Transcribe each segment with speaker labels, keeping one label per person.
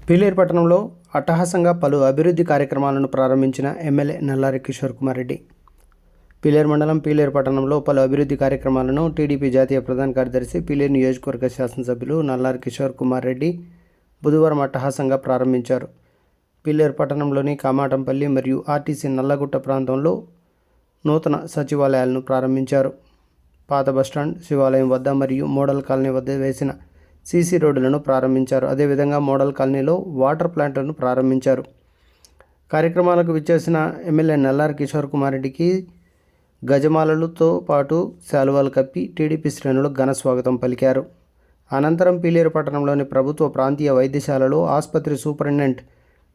Speaker 1: పీలేరు పట్టణంలో అట్టహాసంగా పలు అభివృద్ధి కార్యక్రమాలను ప్రారంభించిన ఎమ్మెల్యే నల్లారి కిషోర్ కుమార్ రెడ్డి. పీలేరు మండలం పీలేరు పట్టణంలో పలు అభివృద్ధి కార్యక్రమాలను టీడీపీ జాతీయ ప్రధాన కార్యదర్శి పీలేరు నియోజకవర్గ శాసనసభ్యులు నల్లారి కిషోర్ కుమార్ రెడ్డి బుధవారం అట్టహాసంగా ప్రారంభించారు. పీలేరు పట్టణంలోని కామాటంపల్లి మరియు ఆర్టీసీ నల్లగుట్ట ప్రాంతంలో నూతన సచివాలయాలను ప్రారంభించారు. పాత బస్టాండ్, శివాలయం వద్ద మరియు మోడల్ కాలనీ వద్ద వేసిన సీసీ రోడ్డులను ప్రారంభించారు. అదేవిధంగా మోడల్ కాలనీలో వాటర్ ప్లాంట్లను ప్రారంభించారు. కార్యక్రమాలకు విచ్చేసిన ఎమ్మెల్యే నల్లారి కిషోర్ కుమార్ రెడ్డికి గజమాలలతో పాటు శాలువాలు కప్పి టీడీపీ శ్రేణులు ఘన స్వాగతం పలికారు. అనంతరం పీలేరు పట్టణంలోని ప్రభుత్వ ప్రాంతీయ వైద్యశాలలో ఆసుపత్రి సూపరింటెండెంట్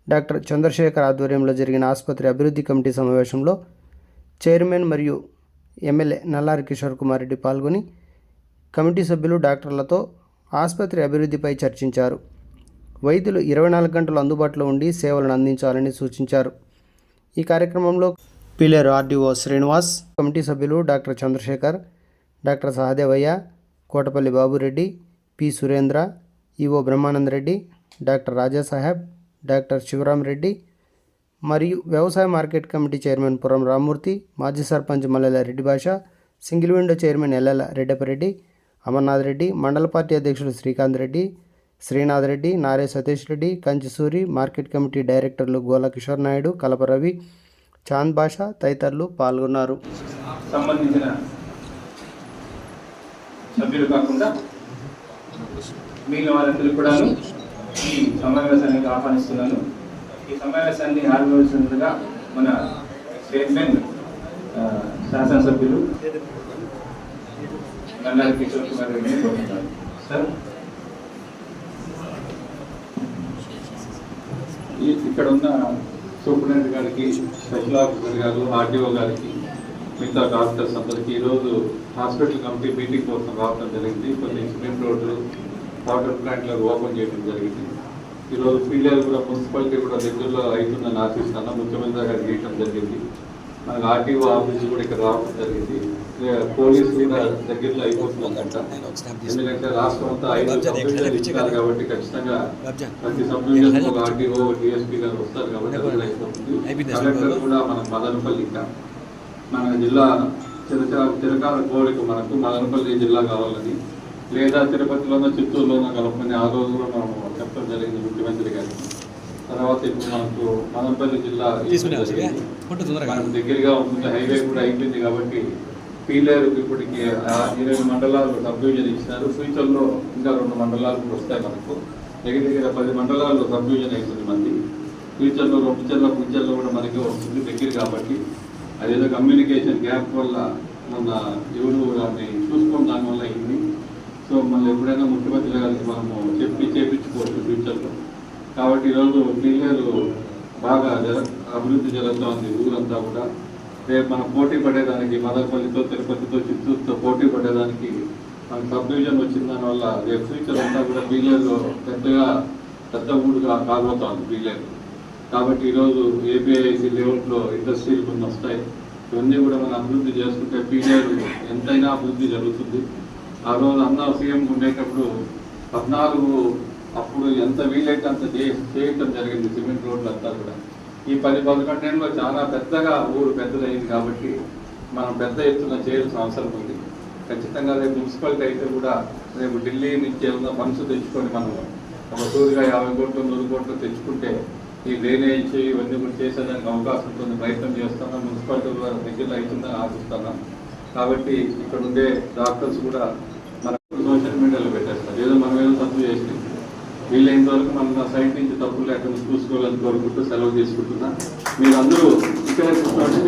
Speaker 1: డాక్టర్ చంద్రశేఖర్ ఆధ్వర్యంలో జరిగిన ఆసుపత్రి అభివృద్ధి కమిటీ సమావేశంలో చైర్మన్ మరియు ఎమ్మెల్యే నల్లారి కిషోర్ కుమార్ రెడ్డి పాల్గొని కమిటీ సభ్యులు డాక్టర్లతో ఆసుపత్రి అభివృద్ధిపై చర్చించారు. వైద్యులు 24 గంటలు అందుబాటులో ఉండి సేవలను అందించాలని సూచించారు. ఈ కార్యక్రమంలో పీలేరు ఆర్డీఓ శ్రీనివాస్, కమిటీ సభ్యులు doctor Chandrasekhar, doctor Sahadevaiah, Kotapalli Babureddy, P Surendra, EO Brahmanandareddy, doctor Rajasaheb, doctor Sivaram Reddy మరియు వ్యవసాయ market committee chairman Puram Rammurthy, మాజీ sarpanch Mallela Reddy Basha, single window chairman Yellela Reddappareddy, Amarnath Reddy, mandal party అధ్యక్షుడు శ్రీకాంత్ రెడ్డి, శ్రీనాథ్ రెడ్డి, నారే సతీష్ రెడ్డి, కంచి సూరి, మార్కెట్ కమిటీ డైరెక్టర్లు గోల కిషోర్ నాయుడు, కలప రవి, చాంద్ బాషా తదితరులు పాల్గొన్నారు.
Speaker 2: సంబంధించిన సభ్యులు కాకుండా మిగిలిన వారందరూ కూడా ఈ సమావేశానికి ఆహ్వానిస్తున్నాను. ఈ సమావేశాన్ని ఆహ్వానిస్తున్నట్టుగా మన చైర్మన్ శాసనసభ్యులు నల్లారి కిషోర్ కుమార్ రెడ్డి కోరుతున్నారు. సార్, ఇక్కడ ఉన్న సూపరింటెండెంట్ గారికి, స్పెషల్ ఆఫీసర్ గారు, ఆర్డీఓ గారికి, మిగతా డాక్టర్స్ అందరికీ ఈరోజు హాస్పిటల్ కమిటీ మీటింగ్ కోసం రావడం జరిగింది. కొన్ని సిమెంట్ రోడ్లు, వాటర్ ప్లాంట్లకు ఓపెన్ చేయడం జరిగింది. ఈరోజు పీలేరు కూడా మున్సిపాలిటీ కూడా దగ్గరలో అవుతుందని ఆశిస్తాను. ముఖ్యమంత్రి గారికి చేయడం జరిగింది. మనకు ఆర్టీఓ ఆఫీస్ కూడా ఇక్కడ రావడం జరిగింది. పోలీసు కూడా దగ్గరలో అయిపోతుందంట. ఎందుకంటే రాష్ట్రం అంతా 5 సబ్డివిజన్లు ఇచ్చారు కాబట్టి ఖచ్చితంగా ప్రతి సబ్డివిజన్ ఒక ఆర్టీఓ, డిఎస్పీ గారు వస్తారు కాబట్టి దగ్గర అయిపోతుంది. కలెక్టర్ కూడా మన మదనపల్లి, ఇంకా మన జిల్లా చిరకాల కోరిక మనకు మదనపల్లి జిల్లా కావాలని, లేదా తిరుపతిలోనో చిత్తూరులోనో కలపని ఆ రోజు కూడా మనం చెప్పడం జరిగింది ముఖ్యమంత్రి గారికి. తర్వాత ఇప్పుడు మనకు మదనపల్లి జిల్లా మనకు దగ్గరగా ఉంటుంది. హైవే కూడా అయిపోయింది కాబట్టి పీలేరుకు ఇప్పటికి 20 మండలాలు సబ్ డివిజన్ ఇచ్చినారు. ఫ్యూచర్లో ఇంకా 2 మండలాలు కూడా వస్తాయి. మనకు దగ్గర 10 మండలాల్లో సబ్ డివిజన్ అవుతుంది. మంది ఫ్యూచర్లో 2 జిల్లా ఫ్యూచర్లో కూడా మనకి వస్తుంది దగ్గర కాబట్టి అదేదో కమ్యూనికేషన్ గ్యాప్ వల్ల మన ఎవరు దాన్ని చూసుకున్న దానివల్ల అయింది. సో మళ్ళీ ఎప్పుడైనా ముఖ్యమంత్రి గారికి మనము చేపించుకోవచ్చు ఫ్యూచర్లో. కాబట్టి ఈరోజు పీలేరు బాగా అభివృద్ధి జరుగుతోంది. ఊరంతా కూడా రేపు మనం పోటీ పడేదానికి మదనపల్లితో, తిరుపతితో, చిత్తూరుతో పోటీ పడేదానికి మనకు సబ్ డివిజన్ వచ్చిన దానివల్ల రేపు ఫ్యూచర్ అంతా కూడా పీలేరు పెద్ద ఊరుగా కాబోతోంది పీలేరు. కాబట్టి ఈరోజు ఏపీఐసి లెవెల్లో ఇండస్ట్రీలు కొన్ని వస్తాయి. ఇవన్నీ కూడా మనం అభివృద్ధి చేసుకుంటే పీలేరు ఎంతైనా అభివృద్ధి జరుగుతుంది. ఆ రోజు అన్న సీఎం ఉండేటప్పుడు 14 అప్పుడు ఎంత వీలైతే అంత చేయటం జరిగింది. సిమెంట్ రోడ్లు అంతా కూడా ఈ 10-11 ఏళ్ళలో చాలా పెద్దగా ఊరు పెద్దదైంది కాబట్టి మనం పెద్ద ఎత్తున చేయాల్సిన అవసరం ఉంది. ఖచ్చితంగా రేపు మున్సిపాలిటీ అయితే కూడా రేపు ఢిల్లీ నుంచి ఏమన్నా ఫండ్స్ తెచ్చుకొని మనం ఒక టూర్గా 50 కోట్లు 100 కోట్లు తెచ్చుకుంటే ఈ డ్రైనేజ్ ఇవన్నీ కూడా చేసేదానికి అవకాశం ఉంటుంది. ప్రయత్నం చేస్తున్నాం. మున్సిపాలిటీ దగ్గరలో అవుతుందని ఆశిస్తున్నాం. కాబట్టి ఇక్కడ ఉండే డాక్టర్స్ కూడా మన సోషల్ మీడియాలో పెట్టేస్తారు. ఏదో మనం ఏదో తప్పు చేసి వీళ్ళైనంత వరకు మన సైడ్ నుంచి తప్పులు లేకుండా చూసుకోవాలని కోరుకుంటూ సెలవు తీసుకుంటున్నా. మీరందరూ ఇక్కడే కూర్చోండి.